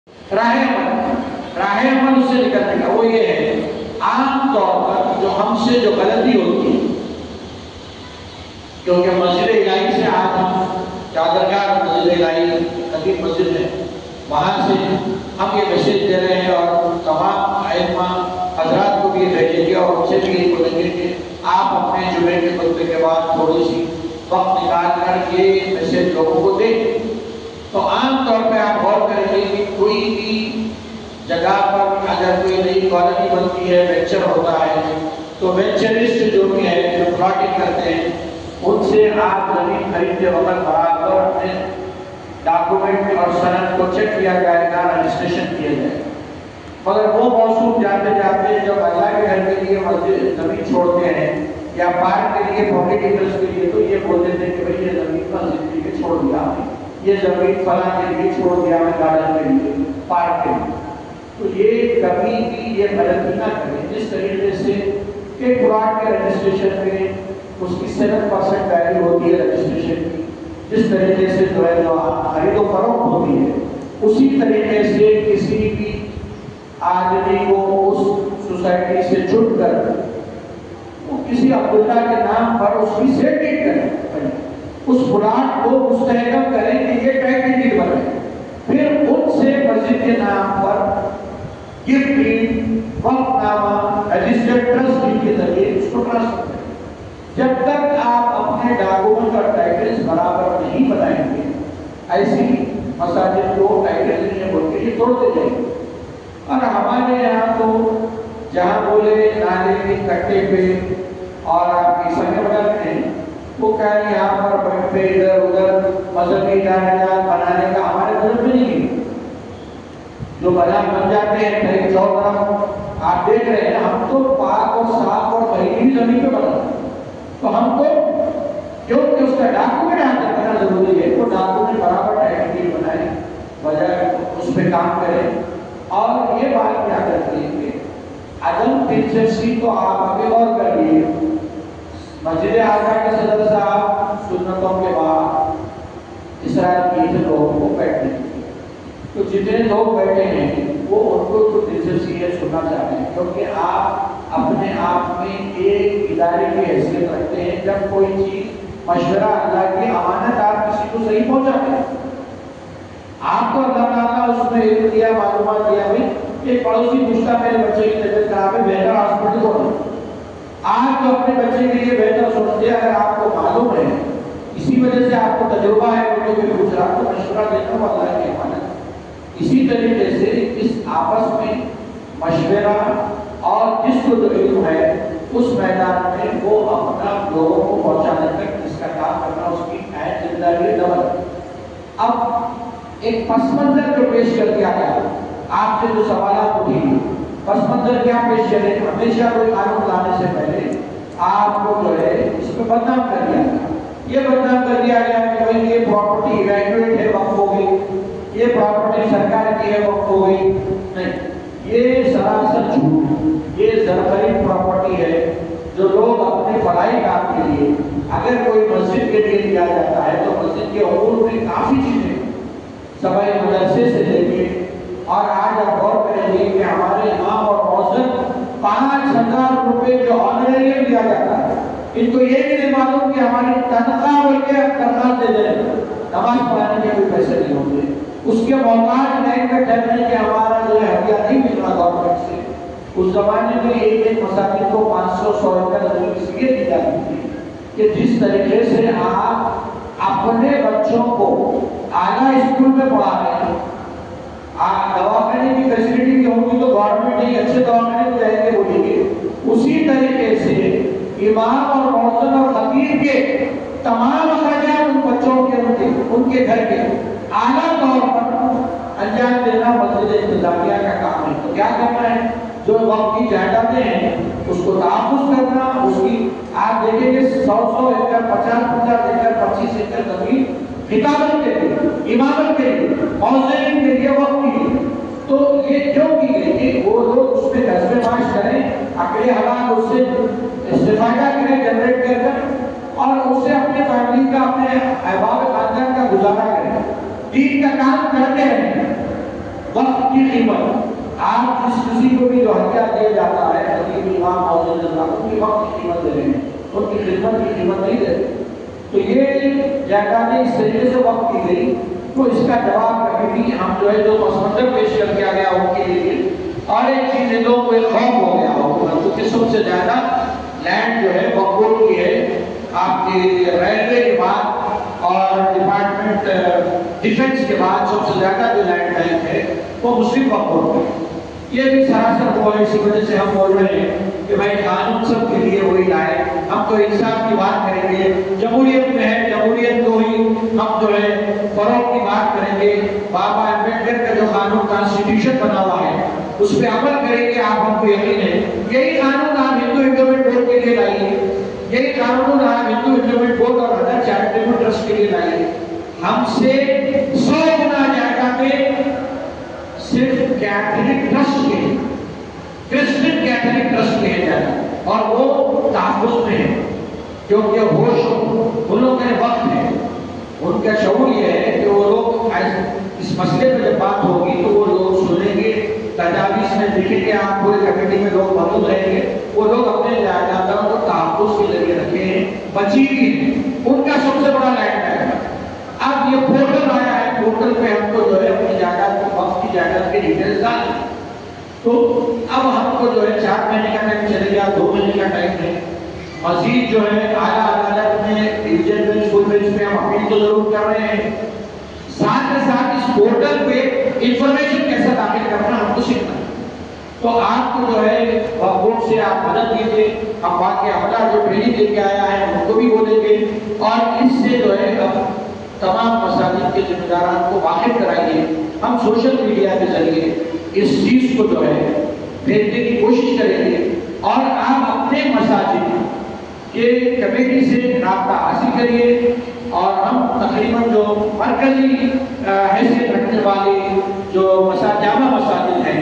راہ عمل اس سے نکلنے کا وہ یہ ہے، عام طور پر جو ہم سے جو غلطی ہوتی ہے، کیونکہ مسجد الہی سے آج ہم چادرگاہ مسجد الہی قدیم مسجد ہے، وہاں سے ہم یہ میسیج دے رہے ہیں اور تمام ائمہ حضرات کو بھی بھیجیں گے اور ان سے بھی یہ بولیں گے کہ آپ اپنے جمعے کے خطبے کے بعد تھوڑی سی وقت نکال کر یہ میسیج لوگوں کو دیں۔ تو عام طور پہ آپ غور کریں گے کہ کوئی بھی جگہ پر اگر کوئی نئی کالونی بنتی ہے، وینچر ہوتا ہے، تو وینچرسٹ جو بھی ہے جو پلاٹنگ کرتے ہیں ان سے آپ زمین خریدتے وقت برابر اپنے ڈاکومنٹ اور سند کو چیک کیا جائے گا، رجسٹریشن کیا جائے گا۔ مگر وہ موصوف جاتے جاتے جب اللہ کے گھر کے لیے مسجد زمین چھوڑتے ہیں یا پارک کے لیے پبلک انٹرسٹ کے لیے، تو یہ بولتے تھے کہ بھئی یہ زمین مسجد کے لیے چھوڑ دیا ہم نے، یہ زمین فلاں کے لیے چھوڑ دیا ہمیں، گارڈن کے لیے، پارک کے لیے۔ تو یہ کبھی بھی یہ غلطی نہ کریں، جس طریقے سے کہ پلاٹ کے رجسٹریشن میں اس کی 7% ویلیو ہوتی ہے رجسٹریشن کی، جس طریقے سے جو ہے جو خرید و فروخت ہوتی ہے، اسی طریقے سے کسی بھی آدمی کو اس سوسائٹی سے جڑ کر وہ کسی عبداللہ کے نام پر اس کی سیٹنگ کریں، اس پلاٹ کو مستحکم کریں کہ یہ ٹیکس ڈیڈ بنے، پھر ان سے مسجد کے نام پر گفٹ ڈیڈ، وقف نامہ، رجسٹرڈ ٹرسٹ ڈیڈ کے ذریعے اس کو ٹرسٹ کریں۔ جب تک آپ اپنے ڈاکومنٹ اور ٹائٹلز برابر نہیں بنائیں گے، ایسی مساجد کو ٹائٹل نہیں ہے بول کے یہ توڑتے جائیں گے۔ اور ہمارے یہاں تو جہاں بولے نالے کے کٹے پہ اور آپ کی سنگ بناتے ہیں، وہ کہہ رہے یہاں پر بیٹھ پہ ادھر ادھر مذہبی ادارات بنانے کا ہمارے مذہب میں نہیں ہے۔ جو بازار بن جاتے ہیں کہیں چوک آپ دیکھ رہے ہیں، ہم تو پاک اور صاف اور پہلی زمین پہ بنا، تو ہم کو کیونکہ اس کا ڈاکومنٹ حاصل کرنا ضروری ہے، وہ ڈاکومنٹ برابر ٹائٹل بنائیں، بجائے اس پہ کام کریں۔ اور یہ بات کیا کرتی ہے کہ عدم دلچسپی تو آپ آگے غور کر لیے، مسجد اعظم کے صدر صاحب سنتوں کے بعد اسرار کی تھے لوگوں کو بیٹھنے کی، تو جتنے لوگ بیٹھے ہیں وہ ان کو تو دلچسپی ہے سننا چاہتے ہیں، کیونکہ آپ اپنے آپ میں ایک ادارے کی حیثیت رکھتے ہیں۔ جب کوئی چیز مشورہ اللہ کی امانت آپ کسی کو صحیح پہنچاتے ہیں، آپ کو اللہ تعالیٰ اس میں علم دیا، معلومات دیا، ایک پڑوسی پوچھتا میرے بچے کی طبیعت خراب ہے، بہتر ہاسپٹل کون ہے؟ آپ تو اپنے بچے کے لیے بہتر سوچتے ہیں، اگر آپ کو معلوم ہے، اسی وجہ سے آپ کو تجربہ ہے، مجھے بھی پوچھ رہا تو مشورہ دینا وہ اللہ کی امانت۔ اسی طریقے سے اس آپس میں مشورہ اور جس کو جو علم ہے اس میدان میں وہ اپنا لوگوں کو پہنچانے تک اس کا کام کرنا اس کی اہم ذمہ داری ڈبل۔ اب ایک پس منظر جو پیش کر دیا گیا، آپ سے جو سوالات اٹھی، پس منظر کیا پیش کریں؟ ہمیشہ کوئی قانون لانے سے پہلے آپ کو جو ہے اس پہ بدنام کر دیا گیا، یہ بدنام کر دیا گیا کہ بھائی یہ پراپرٹی ایویکویٹ ہے، وقف ہو گئی، یہ پراپرٹی سرکار کی ہے، وقف ہو گئی۔ نہیں، یہ سراسر جھوٹ، یہ زرخری پراپرٹی ہے جو لوگ اپنے فلاحی کام کے لیے، اگر کوئی مسجد کے لیے دیا جاتا ہے تو مسجد کے امور میں کافی چیزیں سبائی مدرسے سے لے کے، اور آج آپ غور کریں گے کہ ہمارے امام اور مؤذن 5000 روپے جو آنریم دیا جاتا ہے، ان کو یہ بھی نہیں معلوم کہ ہماری تنخواہ بول کے تنخواہ دے دیں، نماز پڑھانے کے کوئی پیسے نہیں ہوں گے، اس کے محتاج نہیں میں ٹھہرنے کہ ہمارا جو ہے ہدیہ نہیں مل رہا گورنمنٹ سے۔ اس زمانے میں ایک مساجد کو 500 روپے زمین اس لیے دی جاتی تھی کہ جس طریقے سے آپ اپنے بچوں کو اعلیٰ اسکول میں پڑھا رہے ہیں، دواخانے کی فیسلٹی بھی ہوگی تو گورنمنٹ ہی اچھے دواخانے میں جائیں گے بولیں گے، اسی طریقے سے امام اور مؤذن اور خطیب کے تمام اخراجات ان بچوں کے ان کے گھر کے اعلیٰ طور پر انجام دینا مسجد انتظامیہ کا کام ہے۔ تو کیا کرنا ہے؟ جو وقت کی جائیدادیں ہیں اس کو تحفظ کرنا، اس کی آپ دیکھیں گے 100 ایکڑ، 50 ایکڑ، 25 ایکڑ زمین خطابت کے لیے، امامت کے لیے، مؤذنین کے لیے، وقت کے لیے۔ تو یہ کیوں کی گئی کہ وہ لوگ اس میں قصبے معاش کریں، عقل حلال اس سے استفادہ کریں جنریٹ کر کر، اور اس سے اپنے فیملی کا، اپنے احباب خاندان کا گزارا کریں، دین کا کام کرتے رہیں۔ وقت وقت کی قیمت، آپ جس کسی کو بھی جو ہتھیار دیا جاتا ہے خطیب امام موجود اللہ ان کی وقت کی قیمت دے رہے ہیں، ان کی خدمت کی قیمت نہیں دے رہے. تو یہ جائیدادیں اس طریقے سے وقت کی گئی، تو اس کا جواب کبھی بھی ہم جو ہے جو پس منظر پیش کر کیا گیا ان کے لیے. اور ایک چیز ان لوگوں کو ایک خوف ہو گیا ہوگا، کیونکہ سب سے زیادہ لینڈ جو ہے بنگول کی ہے. آپ کی ریلوے کے بعد اور ڈپارٹمنٹ ڈیفنس کے بعد سب سے زیادہ جو لینڈ بینک ہے وہ مسلم بنگول ہے. یہ بھی سراسر وہ ہے، اسی وجہ سے ہم بول رہے ہیں کہ بھائی قانون سب کے لیے وہی لائے. ہم تو انصاف کی بات کریں گے، جمہوریت میں ہے جمہوریت کو ہی ہم جو ہے فروغ کی بات کریں گے. بابا امبیڈکر کا جو قانون کانسٹیٹیوشن بنا ہوا ہے اس پہ عمل کریں گے. آپ ہم کو یقین ہے یہی قانون آپ ہندو امپلومنٹ بورڈ کے لیے لائیے، یہی قانون آپ ہندو امپلومنٹ بورڈ اور ادر چیریٹیبل ٹرسٹ کے لیے لائیے. ہم سے 100 گنا زیادہ میں صرف کیتھولک ٹرسٹ کے، کرسچن کیتھولک ٹرسٹ کے ہیں زیادہ، اور وہ تحفظ میں ہے کیونکہ ہوش ان لوگوں کے وقت ہے. ان کا شعور یہ ہے کہ وہ لوگ اس مسئلے پہ جب بات ہوگی تو وہ لوگ سنیں گے، تجاویز میں دیکھیں گے، آپ پورے کمیٹی میں لوگ موجود رہیں گے. وہ لوگ اپنے جائیدادوں کو تحفظ کے ذریعے رکھے ہیں، بچی بھی ہیں. ان کا سب سے بڑا لینڈ ہے. اب یہ پورٹل آیا ہے، پورٹل پہ ہم کو جو ہے اپنی جائیداد کو، وقت کی جائیداد کے ڈیٹیلز ڈالیں. تو اب ہم کو جو ہے 4 مہینے کا ٹائم چلے گا، 2 مہینے کا ٹائم ہے. مزید جو ہے اعلیٰ عدالت میں ڈویژن بینچ، فل بینچ پہ ہم اپیل تو ضرور کر رہے ہیں. ساتھ کے ساتھ اس پورٹل پہ انفارمیشن کیسا داخل کرنا ہم کو سیکھنا ہے. تو آپ کو جو ہے بورڈ سے آپ مدد دیجیے. ہم واقعی عملہ جو ٹریننگ لے کے آیا ہے ان کو بھی بولیں گے، اور اس سے جو ہے اب تمام مساجد کے ذمہ داران کو واقف کرائیے. ہم سوشل میڈیا کے ذریعے اس چیز کو جو ہے بھیجنے کی کوشش کریں گے، اور آپ اپنے مساجد کے کمیٹی سے رابطہ حاصل کریے. اور ہم تقریباً جو مرکزی حیثیت رکھنے والے